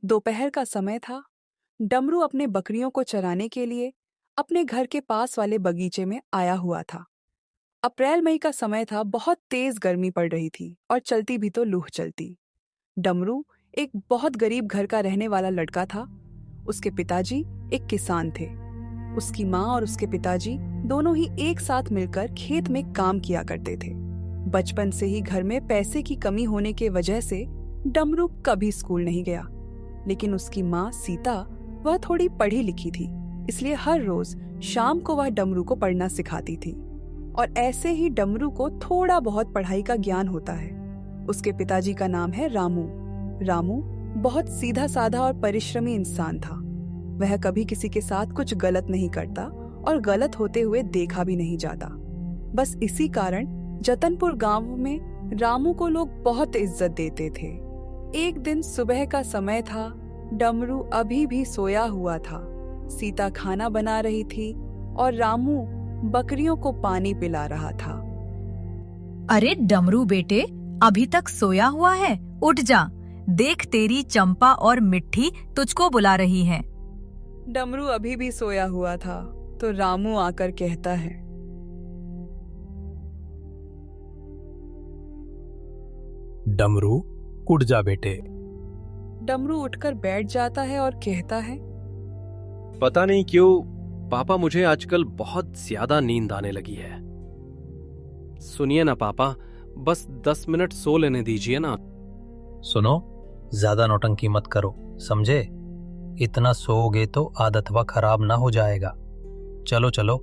दोपहर का समय था। डमरू अपने बकरियों को चराने के लिए अपने घर के पास वाले बगीचे में आया हुआ था। अप्रैल मई का समय था, बहुत तेज गर्मी पड़ रही थी और चलती भी तो लूह चलती। डमरू एक बहुत गरीब घर का रहने वाला लड़का था। उसके पिताजी एक किसान थे। उसकी माँ और उसके पिताजी दोनों ही एक साथ मिलकर खेत में काम किया करते थे। बचपन से ही घर में पैसे की कमी होने के वजह से डमरू कभी स्कूल नहीं गया। लेकिन उसकी माँ सीता, वह थोड़ी पढ़ी लिखी थी, इसलिए हर रोज शाम को वह डमरू को पढ़ना सिखाती थी। और ऐसे ही डमरू को थोड़ा बहुत पढ़ाई का ज्ञान होता है। उसके पिताजी का नाम है रामू। रामू बहुत सीधा साधा और परिश्रमी इंसान था। वह कभी किसी के साथ कुछ गलत नहीं करता और गलत होते हुए देखा भी नहीं जाता। बस इसी कारण जतनपुर गांव में रामू को लोग बहुत इज्जत देते थे। एक दिन सुबह का समय था। डमरू अभी भी सोया हुआ था। सीता खाना बना रही थी और रामू बकरियों को पानी पिला रहा था। अरे डमरू बेटे, अभी तक सोया हुआ है? उठ जा, देख तेरी चंपा और मिट्टी तुझको बुला रही हैं। डमरू अभी भी सोया हुआ था तो रामू आकर कहता है, डमरू उठ जा बेटे। डमरू उठकर बैठ जाता है और कहता है, पता नहीं क्यों पापा, मुझे आजकल बहुत ज्यादा नींद आने लगी है। सुनिए ना पापा, बस 10 मिनट सो लेने दीजिए ना। सुनो, ज्यादा नौटंकी मत करो, समझे? इतना सोओगे तो आदत व खराब ना हो जाएगा। चलो चलो,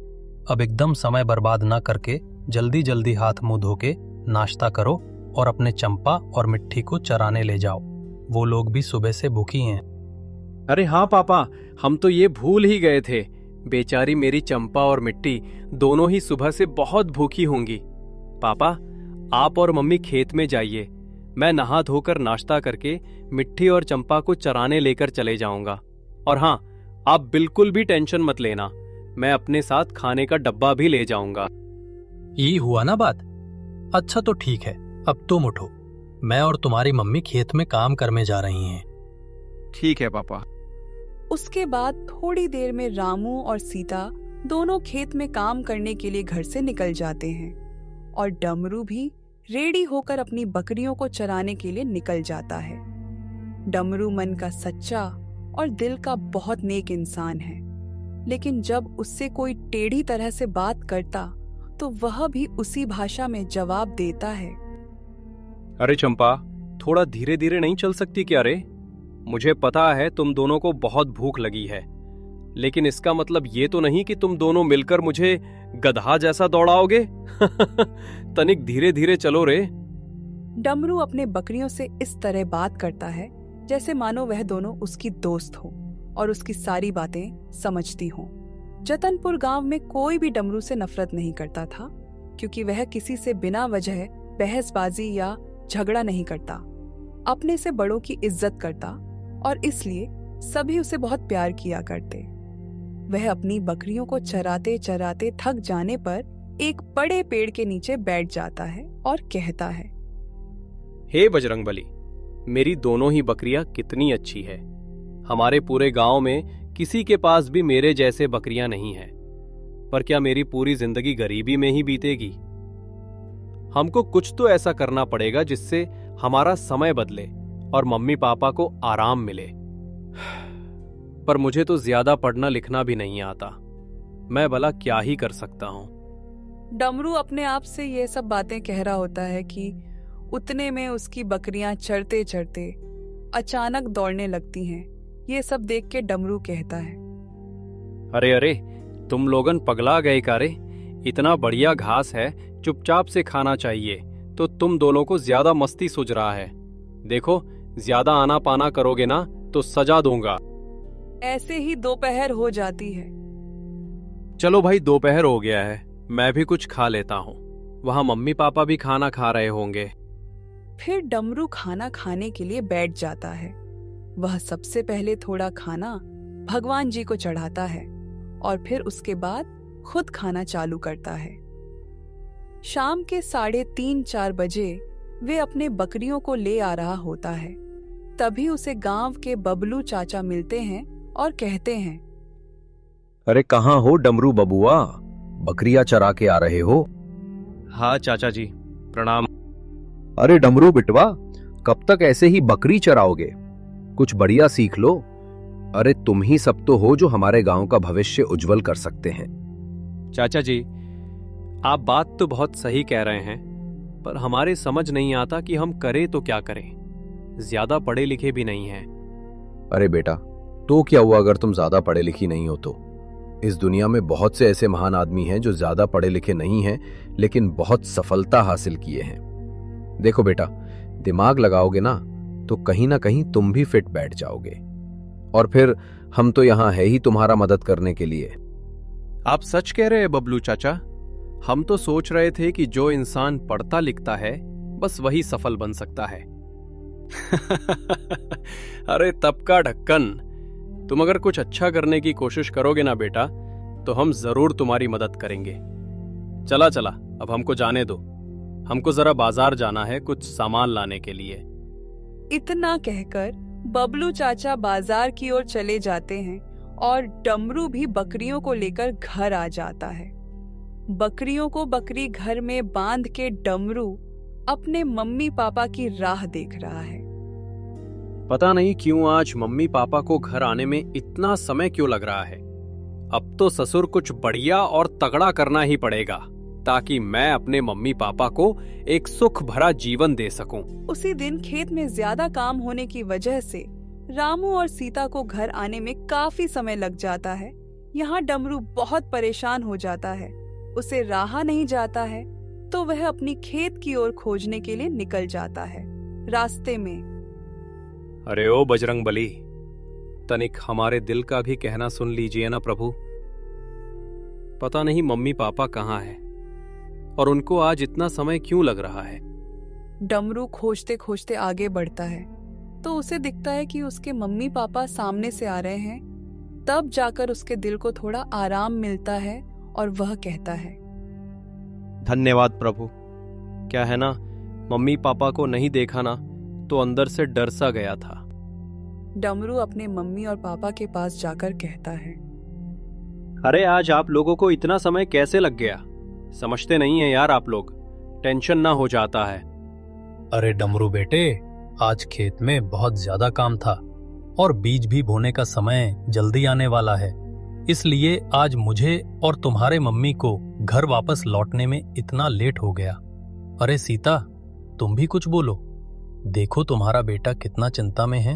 अब एकदम समय बर्बाद ना करके जल्दी जल्दी हाथ मुंह धो के नाश्ता करो और अपने चंपा और मिट्टी को चराने ले जाओ। वो लोग भी सुबह से भूखी हैं। अरे हाँ पापा, हम तो ये भूल ही गए थे। बेचारी मेरी चंपा और मिट्टी दोनों ही सुबह से बहुत भूखी होंगी। पापा, आप और मम्मी खेत में जाइए, मैं नहा धोकर नाश्ता करके मिट्टी और चंपा को चराने लेकर चले जाऊंगा। और हाँ, आप बिल्कुल भी टेंशन मत लेना, मैं अपने साथ खाने का डब्बा भी ले जाऊंगा। ये हुआ ना बात? अच्छा तो ठीक है, अब तुम उठो, मैं और तुम्हारी मम्मी खेत में काम करने जा रही हैं। ठीक है पापा। उसके बाद थोड़ी देर में रामू और सीता दोनों खेत में काम करने के लिए घर से निकल जाते हैं और डमरू भी रेडी होकर अपनी बकरियों को चराने के लिए निकल जाता है। डमरू मन का सच्चा और दिल का बहुत नेक इंसान है, लेकिन जब उससे कोई टेढ़ी तरह से बात करता तो वह भी उसी भाषा में जवाब देता है। अरे चंपा, थोड़ा धीरे धीरे नहीं चल सकती क्या रे? मुझे पता है तुम दोनों को बहुत भूख लगी है, लेकिन इसका मतलब ये तो नहीं कि तुम दोनों मिलकर मुझे गधा जैसा दौड़ाओगे। तनिक धीरे धीरे चलो रे। डमरू अपने बकरियों से इस तरह बात करता है जैसे मानो वह दोनों उसकी दोस्त हो और उसकी सारी बातें समझती हों। जतनपुर गांव में कोई भी डमरू से नफरत नहीं करता था, क्योंकि वह किसी से बिना वजह बहसबाजी या झगड़ा नहीं करता, अपने से बड़ों की इज्जत करता और इसलिए सभी उसे बहुत प्यार किया करते। वह अपनी बकरियों को चराते चराते थक जाने पर एक बड़े पेड़ के नीचे बैठ जाता है और कहता है, हे बजरंगबली, मेरी दोनों ही बकरियां कितनी अच्छी है। हमारे पूरे गांव में किसी के पास भी मेरे जैसे बकरियां नहीं हैं। पर क्या मेरी पूरी जिंदगी गरीबी में ही बीतेगी? हमको कुछ तो ऐसा करना पड़ेगा जिससे हमारा समय बदले और मम्मी पापा को आराम मिले। पर मुझे तो ज्यादा पढ़ना लिखना भी नहीं आता, मैं भला क्या ही कर सकता हूं। डमरू अपने आप से ये सब बातें कह रहा होता है कि उतने में उसकी बकरियां चरते चरते अचानक दौड़ने लगती हैं। ये सब देख के डमरू कहता है, अरे अरे, तुम लोगन पगला गए का रे? इतना बढ़िया घास है, चुपचाप से खाना चाहिए, तो तुम दोनों को ज्यादा मस्ती सूझ रहा है। देखो, ज्यादा आना पाना करोगे ना तो सजा दूंगा। ऐसे ही दोपहर हो जाती है। चलो भाई, दोपहर हो गया है, मैं भी कुछ खा लेता हूँ। वहां मम्मी पापा भी खाना खा रहे होंगे। फिर डमरू खाना खाने के लिए बैठ जाता है। वह सबसे पहले थोड़ा खाना भगवान जी को चढ़ाता है और फिर उसके बाद खुद खाना चालू करता है। शाम के 3:30-4 बजे वे अपने बकरियों को ले आ रहा होता है। तभी उसे गांव के बबलू चाचा मिलते हैं और कहते हैं, अरे कहाँ हो डमरू बबुआ, बकरियां चरा के आ रहे हो? हाँ चाचा जी, प्रणाम। अरे डमरू बिटवा, कब तक ऐसे ही बकरी चराओगे? कुछ बढ़िया सीख लो। अरे तुम ही सब तो हो जो हमारे गांव का भविष्य उज्जवल कर सकते हैं। चाचा जी, आप बात तो बहुत सही कह रहे हैं, पर हमारे समझ नहीं आता कि हम करें तो क्या करें। ज्यादा पढ़े लिखे भी नहीं हैं। अरे बेटा, तो क्या हुआ अगर तुम ज्यादा पढ़े लिखी नहीं हो तो? इस दुनिया में बहुत से ऐसे महान आदमी हैं जो ज्यादा पढ़े लिखे नहीं हैं लेकिन बहुत सफलता हासिल किए हैं। देखो बेटा, दिमाग लगाओगे ना तो कहीं ना कहीं तुम भी फिट बैठ जाओगे। और फिर हम तो यहां है ही तुम्हारा मदद करने के लिए। आप सच कह रहे हैं बबलू चाचा। हम तो सोच रहे थे कि जो इंसान पढ़ता लिखता है बस वही सफल बन सकता है। अरे तब का ढक्कन, तुम अगर कुछ अच्छा करने की कोशिश करोगे ना बेटा, तो हम जरूर तुम्हारी मदद करेंगे। चला चला, अब हमको जाने दो। हमको जरा बाजार जाना है कुछ सामान लाने के लिए। इतना कहकर बबलू चाचा बाजार की ओर चले जाते हैं और डमरू भी बकरियों को लेकर घर आ जाता है। बकरियों को बकरी घर में बांध के डमरू अपने मम्मी पापा की राह देख रहा है। पता नहीं क्यों आज मम्मी पापा को घर आने में इतना समय क्यों लग रहा है। अब तो ससुर कुछ बढ़िया और तगड़ा करना ही पड़ेगा ताकि मैं अपने मम्मी पापा को एक सुख भरा जीवन दे सकूं। उसी दिन खेत में ज्यादा काम होने की वजह से रामू और सीता को घर आने में काफी समय लग जाता है। यहाँ डमरू बहुत परेशान हो जाता है। उसे रहा नहीं जाता है तो वह अपनी खेत की ओर खोजने के लिए निकल जाता है। रास्ते में, अरे ओ बजरंग बली, तनिक हमारे दिल का भी कहना सुन लीजिए ना प्रभु। पता नहीं मम्मी पापा कहाँ हैं और उनको आज इतना समय क्यों लग रहा है। डमरू खोजते खोजते आगे बढ़ता है तो उसे दिखता है कि उसके मम्मी पापा सामने से आ रहे हैं। तब जाकर उसके दिल को थोड़ा आराम मिलता है और वह कहता है, धन्यवाद प्रभु। क्या है ना, मम्मी पापा को नहीं देखा ना तो अंदर से डर सा गया था। डमरू अपने मम्मी और पापा के पास जाकर कहता है, अरे आज आप लोगों को इतना समय कैसे लग गया? समझते नहीं है यार आप लोग, टेंशन ना हो जाता है। अरे डमरू बेटे, आज खेत में बहुत ज्यादा काम था और बीज भी बोने का समय जल्दी आने वाला है, इसलिए आज मुझे और तुम्हारे मम्मी को घर वापस लौटने में इतना लेट हो गया। अरे सीता, तुम भी कुछ बोलो। देखो तुम्हारा बेटा कितना चिंता में है।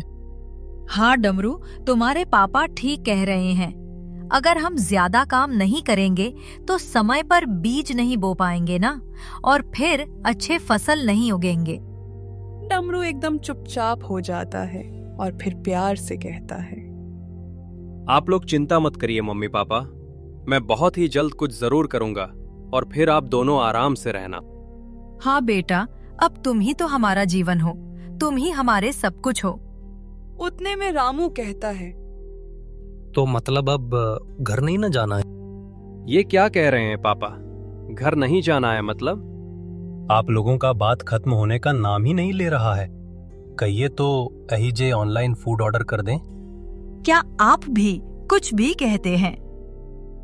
हाँ डमरू, तुम्हारे पापा ठीक कह रहे हैं। अगर हम ज्यादा काम नहीं करेंगे तो समय पर बीज नहीं बो पाएंगे ना, और फिर अच्छे फसल नहीं उगेंगे। डमरू एकदम चुपचाप हो जाता है और फिर प्यार से कहता है, आप लोग चिंता मत करिए मम्मी पापा, मैं बहुत ही जल्द कुछ जरूर करूंगा और फिर आप दोनों आराम से रहना। हाँ बेटा, अब तुम ही तो हमारा जीवन हो, तुम ही हमारे सब कुछ हो। उतने में रामू कहता है, तो मतलब अब घर नहीं न जाना है? ये क्या कह रहे हैं पापा? घर नहीं जाना है मतलब? आप लोगों का बात खत्म होने का नाम ही नहीं ले रहा है। कहिए तो अहीजे ऑनलाइन फूड ऑर्डर कर दें। क्या आप भी कुछ भी कहते हैं?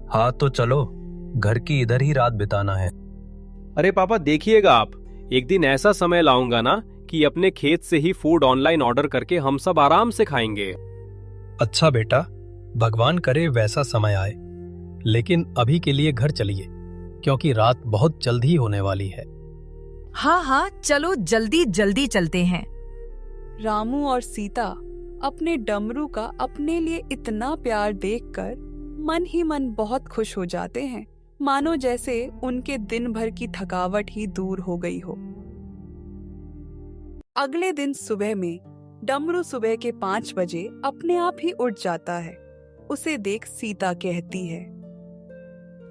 हाँ तो चलो, घर की इधर ही रात बिताना है। अरे पापा देखिएगा, आप एक दिन ऐसा समय लाऊंगा ना कि अपने खेत से ही फूड ऑनलाइन ऑर्डर करके हम सब आराम से खाएंगे। अच्छा बेटा, भगवान करे वैसा समय आए, लेकिन अभी के लिए घर चलिए क्योंकि रात बहुत जल्द ही होने वाली है। हाँ हाँ, चलो जल्दी जल्दी चलते हैं। रामू और सीता अपने डमरू का अपने लिए इतना प्यार देखकर मन ही मन बहुत खुश हो जाते हैं, मानो जैसे उनके दिन भर की थकावट ही दूर हो गई हो। अगले दिन सुबह में डमरू सुबह के 5 बजे अपने आप ही उठ जाता है। उसे देख सीता कहती है,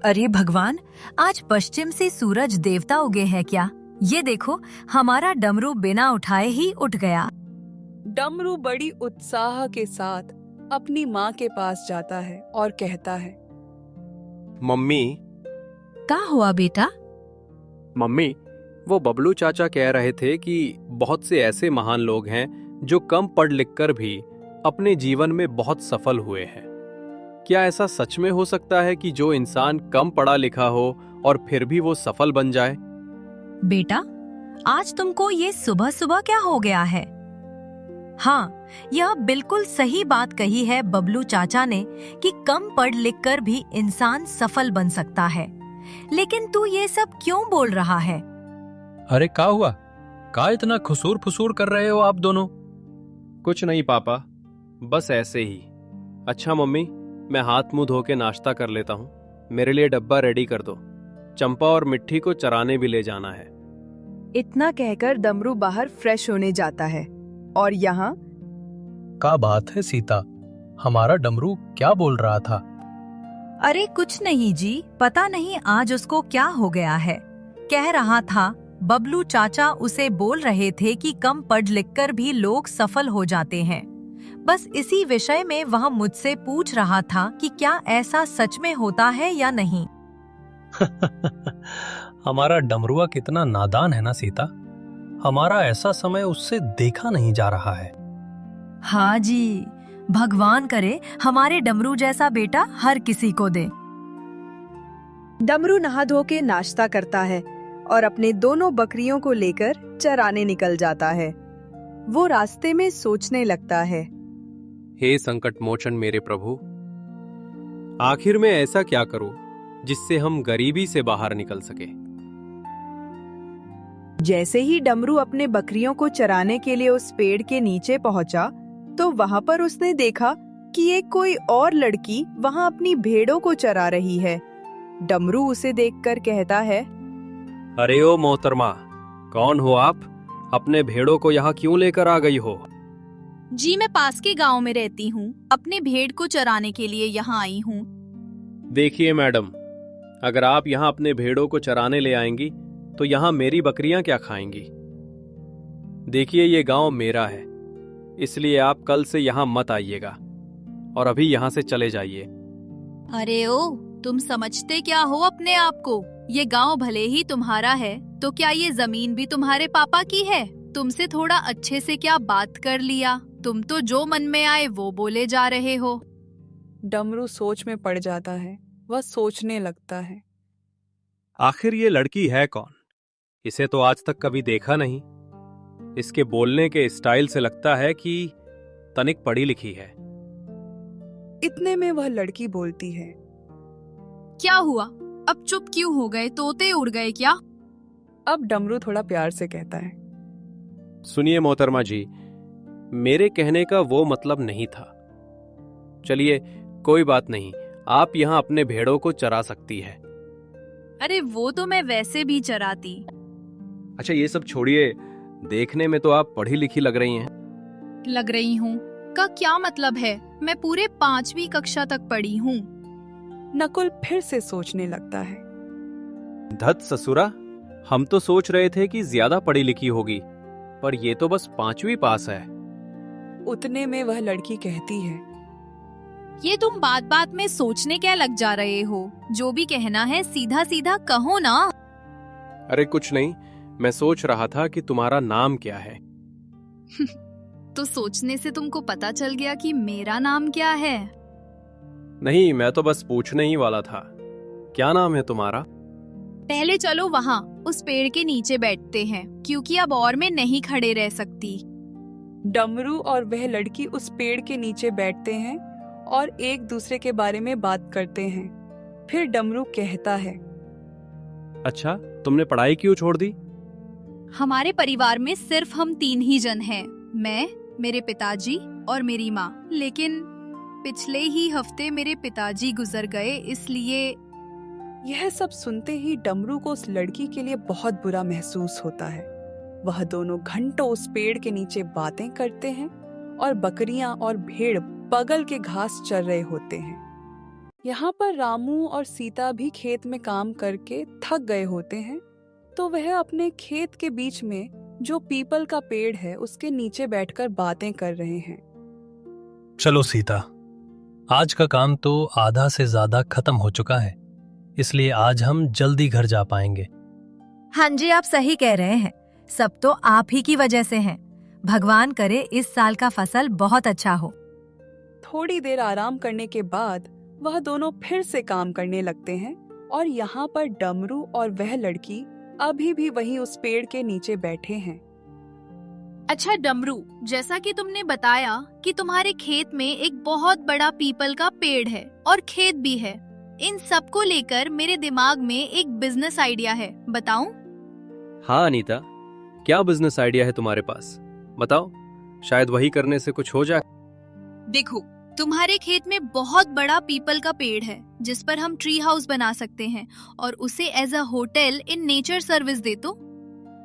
अरे भगवान, आज पश्चिम से सूरज देवता उगे हैं क्या? ये देखो, हमारा डमरू बिना उठाए ही उठ गया। डमरू बड़ी उत्साह के साथ अपनी माँ के पास जाता है और कहता है, मम्मी क्या हुआ बेटा? मम्मी, वो बबलू चाचा कह रहे थे कि बहुत से ऐसे महान लोग हैं जो कम पढ़ लिख कर भी अपने जीवन में बहुत सफल हुए हैं। क्या ऐसा सच में हो सकता है कि जो इंसान कम पढ़ा लिखा हो और फिर भी वो सफल बन जाए? बेटा, आज तुमको ये सुबह सुबह क्या हो गया है? हाँ, यह बिल्कुल सही बात कही है बबलू चाचा ने कि कम पढ़ लिख कर भी इंसान सफल बन सकता है। लेकिन तू ये सब क्यों बोल रहा है? अरे का हुआ? का इतना खुसूर फुसूर कर रहे हो आप दोनों? कुछ नहीं पापा, बस ऐसे ही। अच्छा मम्मी, मैं हाथ मुंह धो के नाश्ता कर लेता हूँ। मेरे लिए डब्बा रेडी कर दो। चंपा और मिट्टी को चराने भी ले जाना है। इतना कहकर डमरू बाहर फ्रेश होने जाता है और यहाँ का बात है सीता, हमारा डमरू क्या बोल रहा था? अरे कुछ नहीं जी, पता नहीं आज उसको क्या हो गया है। कह रहा था बबलू चाचा उसे बोल रहे थे कि कम पढ़ लिख कर भी लोग सफल हो जाते हैं। बस इसी विषय में वह मुझसे पूछ रहा था कि क्या ऐसा सच में होता है या नहीं। हमारा डमरुआ कितना नादान है ना सीता, हमारा ऐसा समय उससे देखा नहीं जा रहा है। हाँ जी, भगवान करे हमारे डमरू जैसा बेटा हर किसी को दे। डमरू नहा धो के नाश्ता करता है और अपने दोनों बकरियों को लेकर चराने निकल जाता है। वो रास्ते में सोचने लगता है, हे संकट मोचन मेरे प्रभु, आखिर मैं ऐसा क्या करूं जिससे हम गरीबी से बाहर निकल सके। जैसे ही डमरू अपने बकरियों को चराने के लिए उस पेड़ के नीचे पहुंचा तो वहां पर उसने देखा कि एक कोई और लड़की वहां अपनी भेड़ों को चरा रही है। डमरू उसे देखकर कहता है, अरे ओ मोहतरमा, कौन हो आप? अपने भेड़ों को यहाँ क्यों लेकर आ गई हो? जी मैं पास के गांव में रहती हूँ, अपने भेड़ को चराने के लिए यहाँ आई हूँ। देखिए मैडम, अगर आप यहाँ अपने भेड़ों को चराने ले आएंगी तो यहाँ मेरी बकरियां क्या खाएंगी? देखिए ये गांव मेरा है, इसलिए आप कल से यहाँ मत आइएगा और अभी यहाँ से चले जाइए। अरे ओ, तुम समझते क्या हो अपने आप को? ये गांव भले ही तुम्हारा है तो क्या ये जमीन भी तुम्हारे पापा की है? तुमसे थोड़ा अच्छे से क्या बात कर लिया? तुम तो जो मन में आए वो बोले जा रहे हो। डमरू सोच में पड़ जाता है। वह सोचने लगता है, आखिर ये लड़की है कौन? इसे तो आज तक कभी देखा नहीं। इसके बोलने के स्टाइल से लगता है कि तनिक पढ़ी लिखी है। इतने में वह लड़की बोलती है, क्या हुआ? अब चुप क्यों हो गए? तोते उड़ गए क्या? अब डमरू थोड़ा प्यार से कहता है, सुनिए मोहतरमा जी, मेरे कहने का वो मतलब नहीं था। चलिए कोई बात नहीं, आप यहाँ अपने भेड़ों को चरा सकती है। अरे वो तो मैं वैसे भी चराती। अच्छा ये सब छोड़िए, देखने में तो आप पढ़ी लिखी लग रही हैं। लग रही हूँ का क्या मतलब है? मैं पूरे 5वीं कक्षा तक पढ़ी हूँ। नकुल फिर से सोचने लगता है। धत ससुरा, हम तो सोच रहे थे कि ज्यादा पढ़ी लिखी होगी, पर ये तो बस 5वीं पास है। उतने में वह लड़की कहती है, ये तुम बात बात में सोचने क्या लग जा रहे हो? जो भी कहना है सीधा सीधा कहो ना। अरे कुछ नहीं, मैं सोच रहा था कि तुम्हारा नाम क्या है। तो सोचने से तुमको पता चल गया कि मेरा नाम क्या है? नहीं, मैं तो बस पूछने ही वाला था। क्या नाम है तुम्हारा? पहले चलो वहाँ उस पेड़ के नीचे बैठते हैं, क्योंकि अब और मैं नहीं खड़े रह सकती। डमरू और वह लड़की उस पेड़ के नीचे बैठते हैं और एक दूसरे के बारे में बात करते हैं। फिर डमरू कहता है, अच्छा, तुमने पढ़ाई क्यों छोड़ दी? हमारे परिवार में सिर्फ हम 3 ही जन हैं, मैं, मेरे पिताजी और मेरी माँ। लेकिन पिछले ही हफ्ते मेरे पिताजी गुजर गए, इसलिए। यह सब सुनते ही डमरू को उस लड़की के लिए बहुत बुरा महसूस होता है। वह दोनों घंटों उस पेड़ के नीचे बातें करते हैं और बकरियां और भेड़ बगल के घास चर रहे होते हैं। यहाँ पर रामू और सीता भी खेत में काम करके थक गए होते हैं, तो वह अपने खेत के बीच में जो पीपल का पेड़ है उसके नीचे बैठकर बातें कर रहे हैं। चलो सीता, आज का काम तो आधा से ज्यादा खत्म हो चुका है, इसलिए आज हम जल्दी घर जा पाएंगे। हाँ जी, आप सही कह रहे हैं। सब तो आप ही की वजह से हैं। भगवान करे इस साल का फसल बहुत अच्छा हो। थोड़ी देर आराम करने के बाद वह दोनों फिर से काम करने लगते हैं और यहाँ पर डमरू और वह लड़की अभी भी वहीं उस पेड़ के नीचे बैठे हैं। अच्छा डमरू, जैसा कि तुमने बताया कि तुम्हारे खेत में एक बहुत बड़ा पीपल का पेड़ है और खेत भी है, इन सब को लेकर मेरे दिमाग में एक बिजनेस आइडिया है, बताऊं? हाँ अनीता, क्या बिजनेस आइडिया है तुम्हारे पास? बताओ, शायद वही करने से कुछ हो जाए। देखो, तुम्हारे खेत में बहुत बड़ा पीपल का पेड़ है जिस पर हम ट्री हाउस बना सकते हैं और उसे as a hotel in nature service दे दो,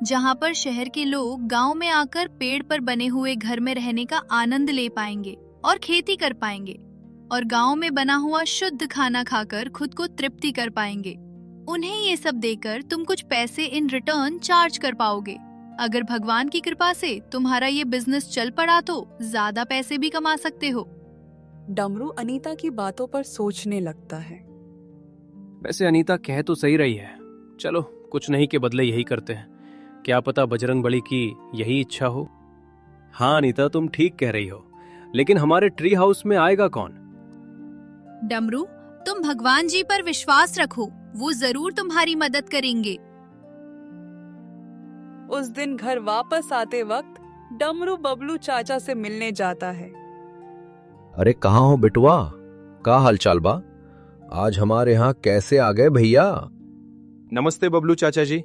जहाँ पर शहर के लोग गांव में आकर पेड़ पर बने हुए घर में रहने का आनंद ले पाएंगे और खेती कर पाएंगे और गांव में बना हुआ शुद्ध खाना खाकर खुद को तृप्ति कर पाएंगे। उन्हें ये सब देकर तुम कुछ पैसे इन रिटर्न चार्ज कर पाओगे। अगर भगवान की कृपा से तुम्हारा ये बिजनेस चल पड़ा तो ज्यादा पैसे भी कमा सकते हो। डमरू अनीता की बातों पर सोचने लगता है। वैसे अनीता कह तो सही रही है, चलो कुछ नहीं के बदले यही करते हैं, क्या पता बजरंगबली की यही इच्छा हो। हाँ अनीता, तुम ठीक कह रही हो, लेकिन हमारे ट्री हाउस में आएगा कौन? डमरू, तुम भगवान जी पर विश्वास रखो, वो जरूर तुम्हारी मदद करेंगे। उस दिन घर वापस आते वक्त डमरू बबलू चाचा से मिलने जाता है। अरे कहाँ हो बिटुआ, का हालचाल बा? आज हमारे यहाँ कैसे आ गए भैया? नमस्ते बबलू चाचा जी,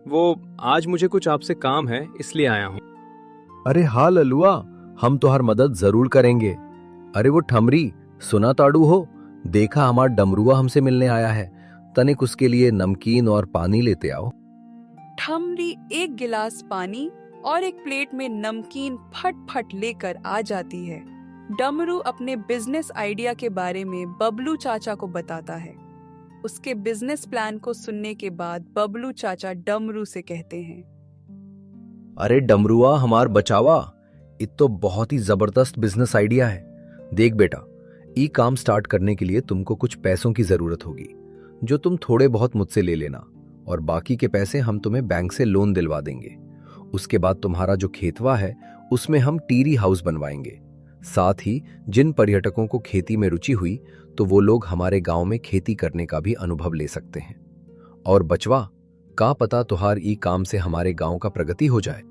वो आज मुझे कुछ आपसे काम है इसलिए आया हूँ। अरे हाँ ललुआ, हम तो हर मदद जरूर करेंगे। अरे वो ठमरी, सुना ताड़ू हो, देखा हमारा डमरुआ हमसे मिलने आया है, तनिक उसके लिए नमकीन और पानी लेते आओ। ठमरी एक गिलास पानी और एक प्लेट में नमकीन फट लेकर आ जाती है। डमरू अपने बिजनेस आइडिया के बारे में बबलू चाचा को बताता है। उसके बिजनेस प्लान को सुनने के बाद बबलू चाचा डमरू से कहते हैं, अरे डमरुआ हमार बचावा, इत तो बहुत ही जबरदस्त बिजनेस आइडिया है। देख बेटा, ई काम स्टार्ट करने के लिए तुमको कुछ पैसों की जरूरत होगी, जो तुम थोड़े बहुत मुझसे ले लेना और बाकी के पैसे हम तुम्हें बैंक से लोन दिलवा देंगे। उसके बाद तुम्हारा जो खेतवा है उसमें हम टीरी हाउस बनवाएंगे। साथ ही जिन पर्यटकों को खेती में रुचि हुई तो वो लोग हमारे गांव में खेती करने का भी अनुभव ले सकते हैं। और बचवा, का पता तुहार ई काम से हमारे गांव का प्रगति हो जाए।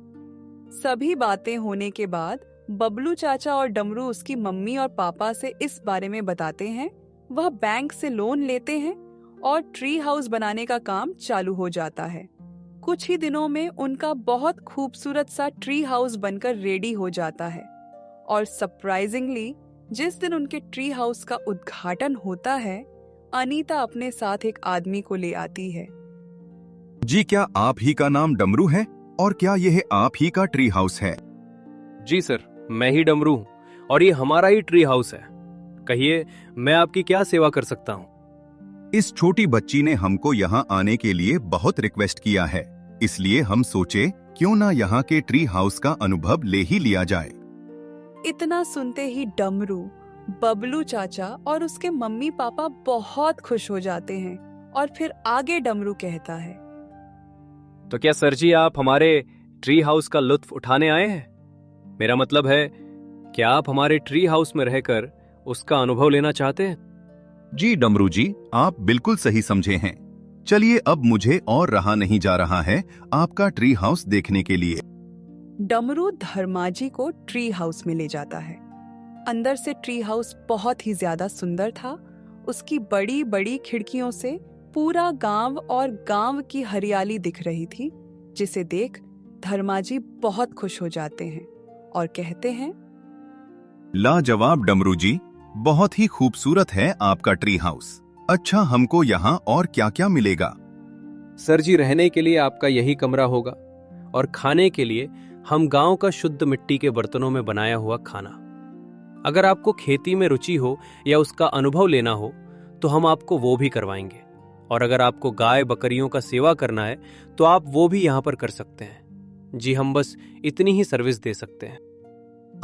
सभी बातें होने के बाद बबलू चाचा और डमरू उसकी मम्मी और पापा से इस बारे में बताते हैं। वह बैंक से लोन लेते हैं और ट्री हाउस बनाने का काम चालू हो जाता है। कुछ ही दिनों में उनका बहुत खूबसूरत सा ट्री हाउस बनकर रेडी हो जाता है और सरप्राइजिंगली जिस दिन उनके ट्री हाउस का उद्घाटन होता है, अनीता अपने साथ एक आदमी को ले आती है। जी, क्या आप ही का नाम डमरू है और क्या यह आप ही का ट्री हाउस है? जी सर, मैं ही डमरू हूँ और ये हमारा ही ट्री हाउस है। कहिए, मैं आपकी क्या सेवा कर सकता हूँ? इस छोटी बच्ची ने हमको यहाँ आने के लिए बहुत रिक्वेस्ट किया है, इसलिए हम सोचे क्यों ना यहाँ के ट्री हाउस का अनुभव ले ही लिया जाए। इतना सुनते ही डमरू, बबलू चाचा और उसके मम्मी पापा बहुत खुश हो जाते हैं और फिर आगे डमरू कहता है, तो क्या सर जी आप हमारे ट्री हाउस का लुत्फ उठाने आए हैं? मेरा मतलब है, क्या आप हमारे ट्री हाउस में रहकर उसका अनुभव लेना चाहते हैं? जी डमरू जी, आप बिल्कुल सही समझे हैं। चलिए अब मुझे और रहा नहीं जा रहा है आपका ट्री हाउस देखने के लिए। डमरू धर्माजी को ट्री हाउस में ले जाता है। अंदर से ट्री हाउस बहुत ही ज्यादा सुंदर था। उसकी बड़ी बड़ी खिड़कियों से पूरा गांव और गांव की हरियाली दिख रही थी, जिसे देख धर्माजी बहुत खुश हो जाते हैं और कहते हैं, लाजवाब डमरू जी, बहुत ही खूबसूरत है आपका ट्री हाउस। अच्छा, हमको यहाँ और क्या क्या मिलेगा? सर जी, रहने के लिए आपका यही कमरा होगा और खाने के लिए हम गांव का शुद्ध मिट्टी के बर्तनों में बनाया हुआ खाना। अगर आपको खेती में रुचि हो या उसका अनुभव लेना हो तो हम आपको वो भी करवाएंगे, और अगर आपको गाय बकरियों का सेवा करना है तो आप वो भी यहाँ पर कर सकते हैं। जी, हम बस इतनी ही सर्विस दे सकते हैं।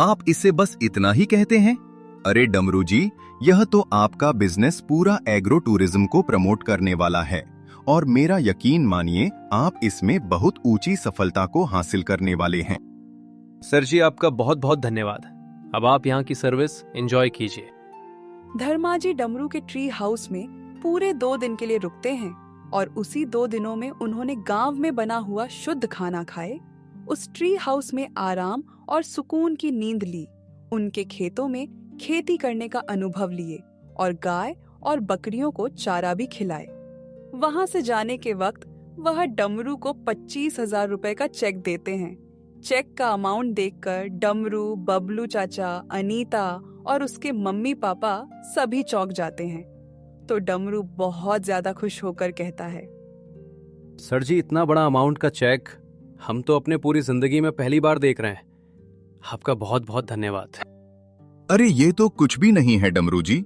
आप इसे बस इतना ही कहते हैं? अरे डमरू जी, यह तो आपका बिजनेस पूरा एग्रो टूरिज्म को प्रमोट करने वाला है और मेरा यकीन मानिए आप इसमें बहुत ऊंची सफलता को हासिल करने वाले हैं। सर जी, आपका बहुत बहुत धन्यवाद। अब आप यहाँ की सर्विस एंजॉय कीजिए। धर्माजी डमरू के ट्री हाउस में पूरे 2 दिन के लिए रुकते हैं और उसी 2 दिनों में उन्होंने गांव में बना हुआ शुद्ध खाना खाए, उस ट्री हाउस में आराम और सुकून की नींद ली, उनके खेतों में खेती करने का अनुभव लिए और गाय और बकरियों को चारा भी खिलाए। वहां से जाने के वक्त वह डमरू को 25,000 रुपए का चेक देते हैं। चेक का अमाउंट देखकर डमरू, बबलू चाचा, अनीता और उसके मम्मी पापा सभी चौंक जाते हैं। तो डमरू बहुत ज्यादा खुश होकर कहता है, सर जी, इतना बड़ा अमाउंट का चेक हम तो अपने पूरी जिंदगी में पहली बार देख रहे हैं। आपका बहुत बहुत धन्यवाद। अरे ये तो कुछ भी नहीं है डमरू जी।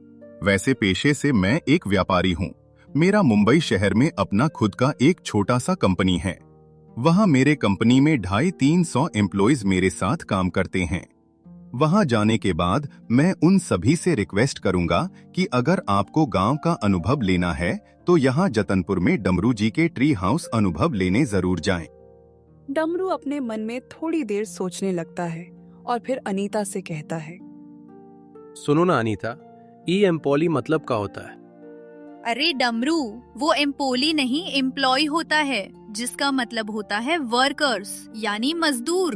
वैसे पेशे से मैं एक व्यापारी हूँ। मेरा मुंबई शहर में अपना खुद का एक छोटा सा कंपनी है। वहाँ मेरे कंपनी में 250-300 एम्प्लॉइज मेरे साथ काम करते हैं। वहाँ जाने के बाद मैं उन सभी से रिक्वेस्ट करूंगा कि अगर आपको गांव का अनुभव लेना है तो यहाँ जतनपुर में डमरू जी के ट्री हाउस अनुभव लेने जरूर जाएं। डमरू अपने मन में थोड़ी देर सोचने लगता है और फिर अनीता से कहता है, सुनो ना अनीता, ई एम्पॉली मतलब क्या होता है? अरे डमरू, वो एम्पोली नहीं एम्प्लॉय होता है, जिसका मतलब होता है वर्कर्स यानी मजदूर।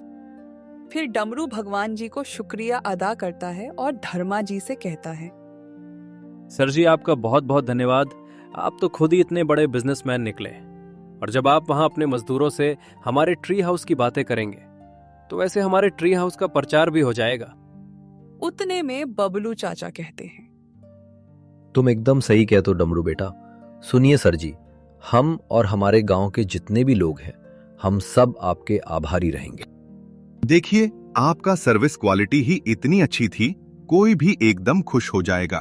फिर डमरू भगवान जी को शुक्रिया अदा करता है और धर्मा जी से कहता है, सर जी, आपका बहुत बहुत धन्यवाद। आप तो खुद ही इतने बड़े बिजनेसमैन निकले, और जब आप वहाँ अपने मजदूरों से हमारे ट्री हाउस की बातें करेंगे तो वैसे हमारे ट्री हाउस का प्रचार भी हो जाएगा। उतने में बबलू चाचा कहते हैं, तुम एकदम सही कहते हो डमरू बेटा। सुनिए सर जी, हम और हमारे गांव के जितने भी लोग हैं, हम सब आपके आभारी रहेंगे। देखिए, आपका सर्विस क्वालिटी ही इतनी अच्छी थी, कोई भी एकदम खुश हो जाएगा।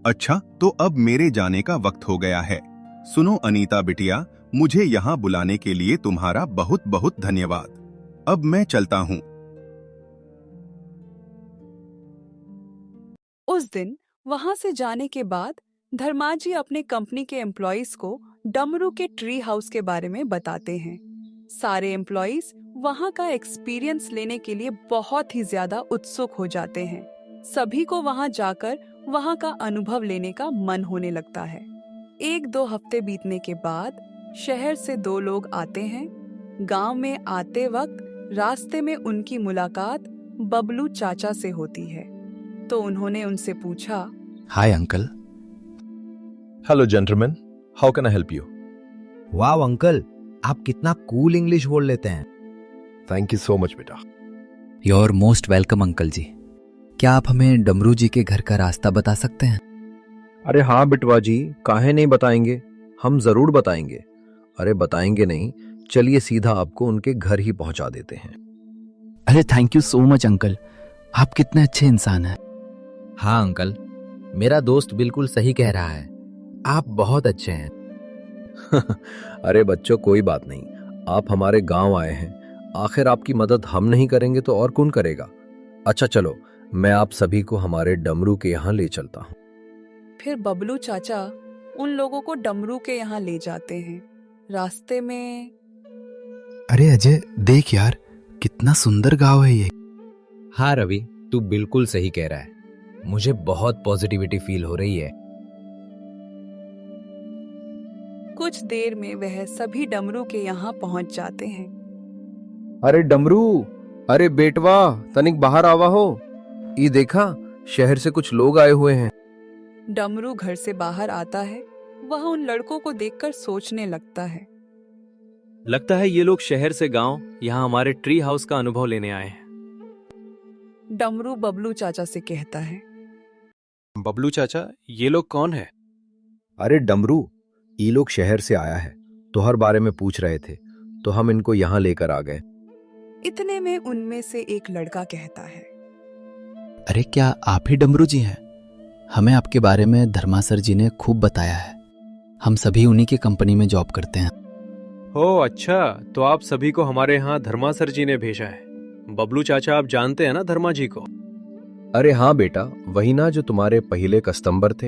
अच्छा, तो अब मेरे जाने का वक्त हो गया है। सुनो अनीता बिटिया, मुझे यहाँ बुलाने के लिए तुम्हारा बहुत बहुत धन्यवाद। अब मैं चलता हूँ। उस दिन वहां से जाने के बाद धर्माजी अपने कंपनी के एम्प्लॉइज को डमरू के ट्री हाउस के बारे में बताते हैं। सारे एम्प्लॉइज वहां का एक्सपीरियंस लेने के लिए बहुत ही ज्यादा उत्सुक हो जाते हैं। सभी को वहां जाकर वहां का अनुभव लेने का मन होने लगता है। 1-2 हफ्ते बीतने के बाद शहर से 2 लोग आते हैं। गांव में आते वक्त रास्ते में उनकी मुलाकात बबलू चाचा से होती है। तो उन्होंने उनसे पूछा, hi uncle. Hello gentleman, how can I help you? वाह अंकल, आप कितना कूल इंग्लिश बोल लेते हैं। थैंक यू सो मच बेटा। You are most welcome uncle ji. क्या आप हमें डमरू जी के घर का रास्ता बता सकते हैं? अरे हाँ बिटवा जी, काहे नहीं बताएंगे, हम जरूर बताएंगे। अरे बताएंगे नहीं, चलिए सीधा आपको उनके घर ही पहुंचा देते हैं। अरे thank you so much uncle, आप कितने अच्छे इंसान हैं। हाँ अंकल, मेरा दोस्त बिल्कुल सही कह रहा है, आप बहुत अच्छे हैं। अरे बच्चों, कोई बात नहीं, आप हमारे गांव आए हैं, आखिर आपकी मदद हम नहीं करेंगे तो और कौन करेगा। अच्छा चलो, मैं आप सभी को हमारे डमरू के यहाँ ले चलता हूँ। फिर बबलू चाचा उन लोगों को डमरू के यहाँ ले जाते हैं। रास्ते में, अरे अजय देख यार, कितना सुंदर गांव है ये। हाँ रवि, तू बिल्कुल सही कह रहा है, मुझे बहुत पॉजिटिविटी फील हो रही है। कुछ देर में वह सभी डमरू के यहाँ पहुंच जाते हैं। अरे डमरू, अरे बेटवा, तनिक बाहर आवा हो। ये देखा, शहर से कुछ लोग आए हुए हैं। डमरू घर से बाहर आता है। वह उन लड़कों को देखकर सोचने लगता है, लगता है ये लोग शहर से गांव यहाँ हमारे ट्री हाउस का अनुभव लेने आए हैं। डमरू बबलू चाचा से कहता है, बबलू चाचा, ये लोग कौन है? अरे डमरू, ये लोग शहर से आया है, तोहर बारे में पूछ रहे थे, तो हम इनको यहाँ लेकर आ गए। इतने में उनमें से एक लड़का कहता है, अरे क्या आप ही डमरू जी हैं? हमें आपके बारे में धर्मा सर जी ने खूब बताया है। हम सभी उन्हीं की कंपनी में जॉब करते हैं। ओह अच्छा, तो आप सभी को हमारे यहाँ धर्मा सर जी ने भेजा है। बबलू चाचा, आप जानते हैं ना धर्मा जी को? अरे हाँ बेटा, वही ना जो तुम्हारे पहले कस्टमर थे।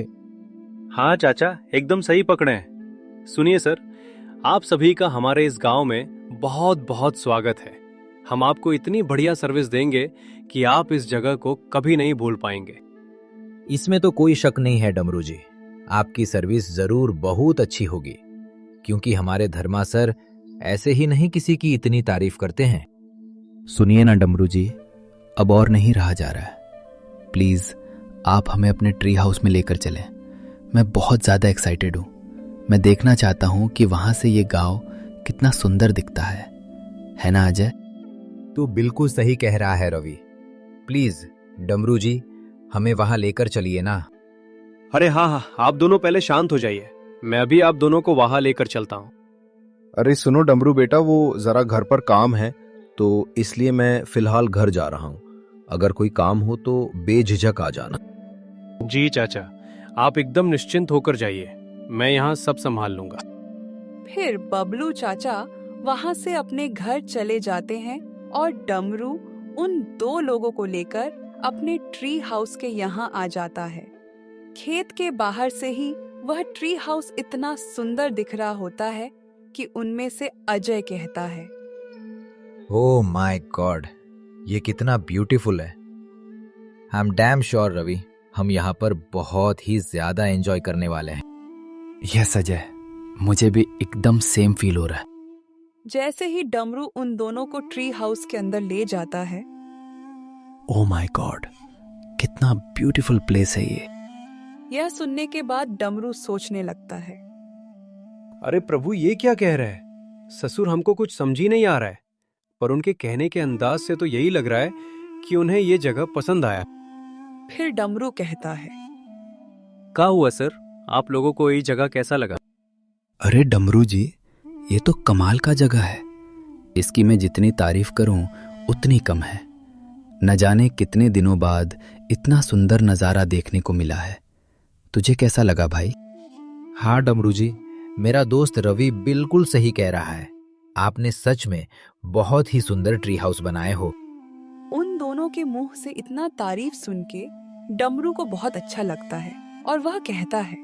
हाँ चाचा, एकदम सही पकड़े हैं। सुनिए सर, आप सभी का हमारे इस गांव में बहुत बहुत स्वागत है। हम आपको इतनी बढ़िया सर्विस देंगे कि आप इस जगह को कभी नहीं भूल पाएंगे। इसमें तो कोई शक नहीं है डमरू जी, आपकी सर्विस जरूर बहुत अच्छी होगी, क्योंकि हमारे धर्मा सर ऐसे ही नहीं किसी की इतनी तारीफ करते हैं। सुनिए ना डमरू जी, अब और नहीं रहा जा रहा है। प्लीज आप हमें अपने ट्री हाउस में लेकर चलें। मैं बहुत ज्यादा एक्साइटेड हूँ। मैं देखना चाहता हूँ कि वहां से ये गांव कितना सुंदर दिखता है ना अजय? तू बिल्कुल सही कह रहा है रवि। प्लीज डमरू जी, हमें वहां लेकर चलिए ना। अरे हाँ, आप दोनों पहले शांत हो जाइए, मैं अभी आप दोनों को वहां लेकर चलता हूँ। अरे सुनो डमरू बेटा, वो जरा घर पर काम है तो इसलिए मैं फिलहाल घर जा रहा हूँ। अगर कोई काम हो तो बेझिझक आ जाना। जी चाचा, आप एकदम निश्चिंत होकर जाइए, मैं यहाँ सब संभाल लूंगा। फिर बबलू चाचा वहां से अपने घर चले जाते हैं और डमरू उन 2 लोगों को लेकर अपने ट्री हाउस के यहाँ आ जाता है। खेत के बाहर से ही वह ट्री हाउस इतना सुंदर दिख रहा होता है कि उनमें से अजय कहता है, ओह माय गॉड, ये कितना ब्यूटीफुल है। I am damn sure Ravi, हम यहाँ पर बहुत ही ज्यादा एंजॉय करने वाले हैं। यस अजय, मुझे भी एकदम सेम फील हो रहा है। जैसे ही डमरू उन दोनों को ट्री हाउस के अंदर ले जाता है, ओह माय गॉड, कितना ब्यूटीफुल प्लेस है ये। यह सुनने के बाद डमरू सोचने लगता है, अरे प्रभु, ये क्या कह रहा है? ससुर हमको कुछ समझ ही नहीं आ रहा है, पर उनके कहने के अंदाज से तो यही लग रहा है कि उन्हें ये जगह पसंद आया। फिर डमरू कहता है, क्या हुआ सर, आप लोगों को ये जगह कैसा लगा? अरे डमरू जी, ये तो कमाल का जगह है। इसकी मैं जितनी तारीफ करूं उतनी कम है। न जाने कितने दिनों बाद इतना सुंदर नजारा देखने को मिला है। तुझे कैसा लगा भाई? हाँ डमरू जी, मेरा दोस्त रवि बिल्कुल सही कह रहा है। आपने सच में बहुत ही सुंदर ट्री हाउस बनाए हो। उन दोनों के मुंह से इतना तारीफ सुन के डमरू को बहुत अच्छा लगता है और वह कहता है,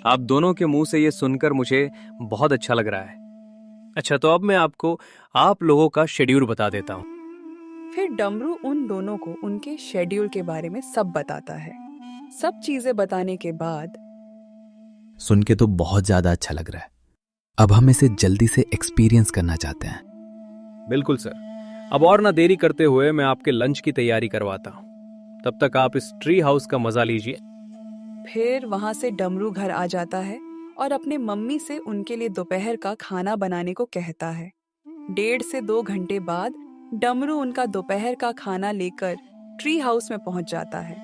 आप दोनों के मुंह से ये सुनकर मुझे बहुत अच्छा लग रहा है। अच्छा, तो अब मैं आपको आप लोगों का शेड्यूल बता देता हूँ। फिर डमरू उन दोनों को उनके शेड्यूल के बारे में सब बताता है। सब चीजें बताने के बाद सुन के तो बहुत ज्यादा अच्छा लग रहा है। अब हम इसे जल्दी से एक्सपीरियंस करना चाहते हैं। बिल्कुल सर, अब और ना देरी करते हुए मैं आपके लंच की तैयारी करवाता हूँ। तब तक आप इस ट्री हाउस का मजा लीजिए। फिर वहां से डमरू घर आ जाता है और अपने मम्मी से उनके लिए दोपहर का खाना बनाने को कहता है। 1.5 से 2 घंटे बाद डमरू उनका दोपहर का खाना लेकर ट्री हाउस में पहुंच जाता है।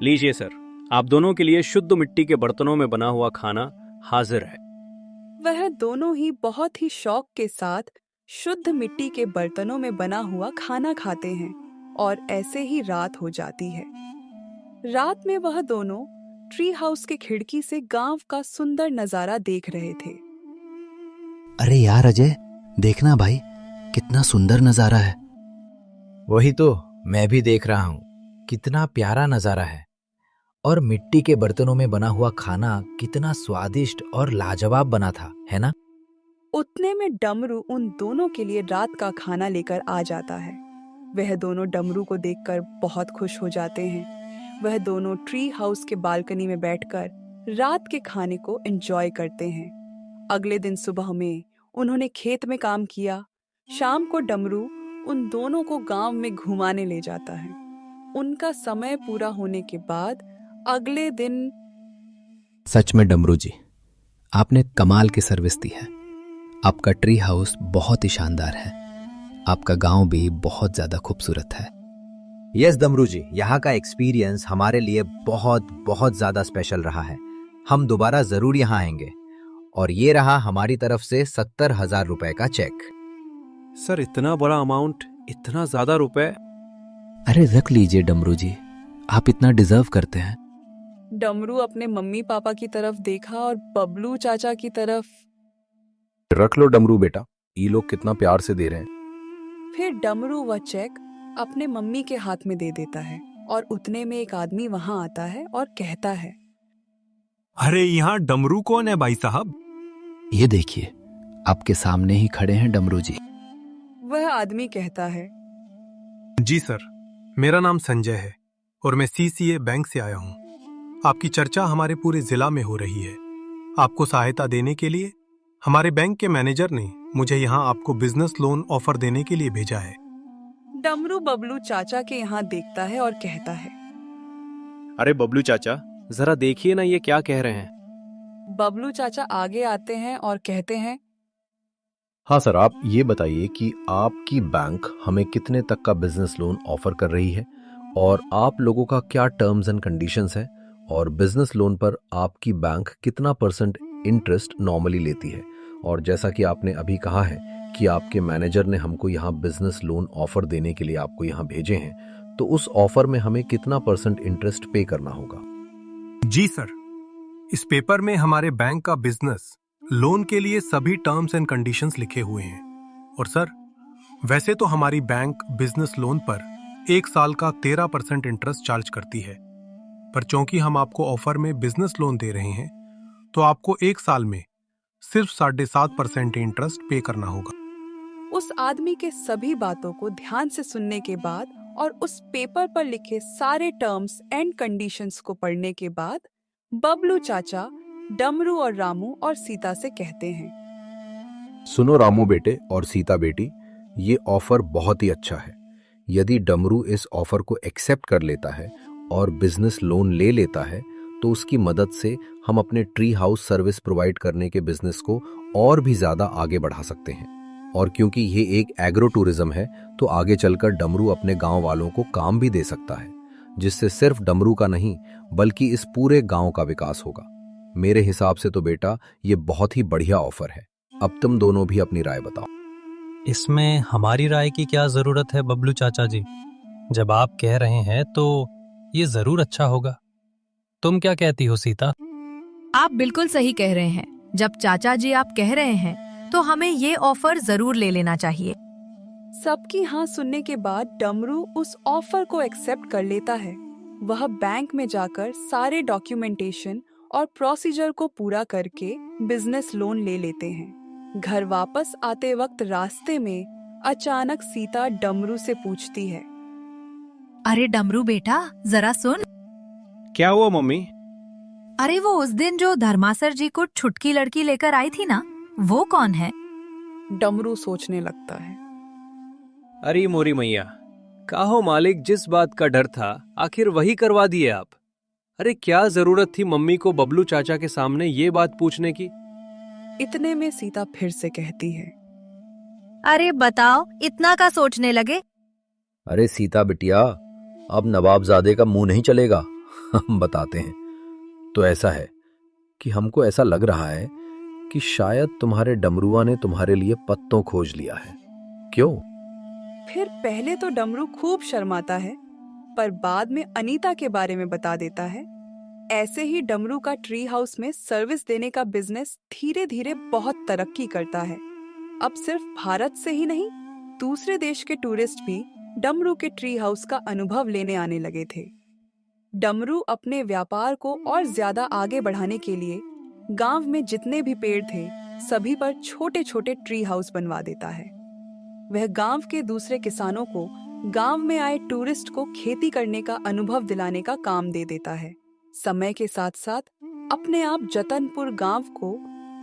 लीजिए सर, आप दोनों के लिए शुद्ध मिट्टी के बर्तनों में बना हुआ खाना हाजिर है। वह दोनों ही बहुत ही शौक के साथ शुद्ध मिट्टी के बर्तनों में बना हुआ खाना खाते हैं और ऐसे ही रात हो जाती है। रात में वह दोनों ट्री हाउस के खिड़की से गांव का सुंदर नजारा देख रहे थे। अरे यार अजय, देखना भाई, कितना सुंदर नजारा है। वही तो मैं भी देख रहा हूँ, कितना प्यारा नजारा है। और मिट्टी के बर्तनों में बना हुआ खाना कितना स्वादिष्ट और लाजवाब बना था, है ना? उतने में डमरू उन दोनों के लिए रात का खाना लेकर आ जाता है। वह दोनों डमरू को देखकर बहुत खुश हो जाते हैं। वह दोनों ट्री हाउस के बालकनी में बैठकर रात के खाने को एंजॉय करते हैं। अगले दिन सुबह में उन्होंने खेत में काम किया। शाम को डमरू उन दोनों को गांव में घुमाने ले जाता है। उनका समय पूरा होने के बाद अगले दिन सच में डमरू जी, आपने कमाल की सर्विस दी है। आपका ट्री हाउस बहुत ही शानदार है। आपका गांव भी बहुत ज्यादा खूबसूरत है। यस डमरू जी, यहाँ का एक्सपीरियंस हमारे लिए बहुत बहुत ज्यादा स्पेशल रहा है। हम दोबारा जरूर यहाँ आएंगे। और ये रहा हमारी तरफ से 70,000 रुपए का चेक। सर, इतना बड़ा अमाउंट, इतना ज्यादा रुपए? अरे रख लीजिए डमरू जी, आप इतना डिजर्व करते हैं। डमरू अपने मम्मी पापा की तरफ देखा और बबलू चाचा की तरफ। रख लो डमरू बेटा, ये लोग कितना प्यार से दे रहे हैं। फिर डमरू वह चेक अपने मम्मी के हाथ में दे देता है और उतने में एक आदमी वहां आता है और कहता है, अरे यहाँ डमरू कौन है भाई साहब? ये देखिए, आपके सामने ही खड़े हैं डमरू जी। वह आदमी कहता है, जी सर, मेरा नाम संजय है और मैं सीसीए बैंक से आया हूँ। आपकी चर्चा हमारे पूरे जिला में हो रही है। आपको सहायता देने के लिए हमारे बैंक के मैनेजर ने मुझे यहाँ आपको बिजनेस लोन ऑफर देने के लिए भेजा है। डमरू बबलू चाचा के यहाँ देखता है और कहता है, अरे बबलू चाचा, जरा देखिए ना ये क्या कह रहे हैं। बबलू चाचा आगे आते हैं और कहते हैं, हाँ सर, आप ये बताइए कि आपकी बैंक हमें कितने तक का बिजनेस लोन ऑफर कर रही है और आप लोगों का क्या टर्म्स एंड कंडीशंस है, और बिजनेस लोन पर आपकी बैंक कितना % इंटरेस्ट नॉर्मली लेती है। और जैसा कि आपने अभी कहा है कि आपके मैनेजर ने हमको यहाँ बिजनेस लोन ऑफर देने के लिए आपको यहाँ भेजे हैं, तो उस ऑफर में हमें कितना % इंटरेस्ट पे करना होगा। जी सर, इस पेपर में हमारे बैंक का बिजनेस लोन के लिए सभी टर्म्स एंड कंडीशंस लिखे हुए हैं। और सर, वैसे तो हमारी बैंक बिजनेस लोन पर 1 साल का 13% इंटरेस्ट चार्ज करती है, पर चूंकि हम आपको ऑफर में बिजनेस लोन दे रहे हैं तो आपको 1 साल में सिर्फ 7.5% इंटरेस्ट पे करना होगा। उस आदमी के सभी बातों को ध्यान से सुनने के बाद और उस पेपर पर लिखे सारे टर्म्स एंड कंडीशंस को पढ़ने के बाद बबलू चाचा डमरू और रामू और सीता से कहते हैं, सुनो रामू बेटे और सीता बेटी, ये ऑफर बहुत ही अच्छा है। यदि डमरू इस ऑफर को एक्सेप्ट कर लेता है और बिजनेस लोन ले लेता है तो उसकी मदद से हम अपने ट्री हाउस सर्विस प्रोवाइड करने के बिजनेस को और भी ज्यादा आगे बढ़ा सकते हैं। और क्योंकि ये एक एग्रो टूरिज्म है तो आगे चलकर डमरू अपने गांव वालों को काम भी दे सकता है, जिससे सिर्फ डमरू का नहीं बल्कि इस पूरे गांव का विकास होगा। मेरे हिसाब से तो बेटा ये बहुत ही बढ़िया ऑफर है। अब तुम दोनों भी अपनी राय बताओ। इसमें हमारी राय की क्या जरूरत है बबलू चाचा जी? जब आप कह रहे हैं तो ये जरूर अच्छा होगा। तुम क्या कहती हो सीता? आप बिल्कुल सही कह रहे हैं। जब चाचा जी आप कह रहे हैं तो हमें ये ऑफर जरूर ले लेना चाहिए। सबकी हाँ सुनने के बाद डमरू उस ऑफर को एक्सेप्ट कर लेता है। वह बैंक में जाकर सारे डॉक्यूमेंटेशन और प्रोसीजर को पूरा करके बिजनेस लोन ले लेते हैं। घर वापस आते वक्त रास्ते में अचानक सीता डमरू से पूछती है, अरे डमरू बेटा, जरा सुन। क्या हुआ मम्मी? अरे वो उस दिन जो धर्मासर जी को छुटकी लड़की लेकर आई थी ना, वो कौन है? डमरू सोचने लगता है। अरे मोरी मैया, काहो मालिक, जिस बात का डर था आखिर वही करवा दिए आप। अरे क्या जरूरत थी मम्मी को बबलू चाचा के सामने ये बात पूछने की? इतने में सीता फिर से कहती है, अरे बताओ, इतना का सोचने लगे? अरे सीता बिटिया, अब नवाबजादे का मुंह नहीं चलेगा। हम बताते हैं। तो ऐसा है कि हमको ऐसा लग रहा है कि शायद तुम्हारे डमरुआ ने तुम्हारे लिए पत्तों खोज लिया है। क्यों? फिर पहले तो डमरू खूब शर्माता है, पर बाद में अनीता के बारे में बता देता है। ऐसे ही डमरू का ट्री हाउस में सर्विस देने का बिजनेस धीरे धीरे बहुत तरक्की करता है। अब सिर्फ भारत से ही नहीं, दूसरे देश के टूरिस्ट भी डमरू के ट्री हाउस का अनुभव लेने आने लगे थे। डमरू अपने व्यापार को और ज्यादा आगे बढ़ाने के लिए गांव में जितने भी पेड़ थे सभी पर छोटे छोटे ट्री हाउस बनवा देता है। वह गांव के दूसरे किसानों को गांव में आए टूरिस्ट को खेती करने का अनुभव दिलाने का काम दे देता है। समय के साथ साथ अपने आप जतनपुर गांव को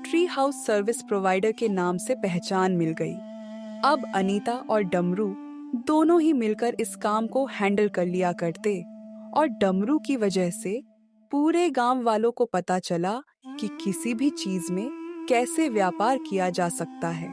ट्री हाउस सर्विस प्रोवाइडर के नाम से पहचान मिल गई। अब अनीता और डमरू दोनों ही मिलकर इस काम को हैंडल कर लिया करते और डमरू की वजह से पूरे गांव वालों को पता चला कि किसी भी चीज में कैसे व्यापार किया जा सकता है।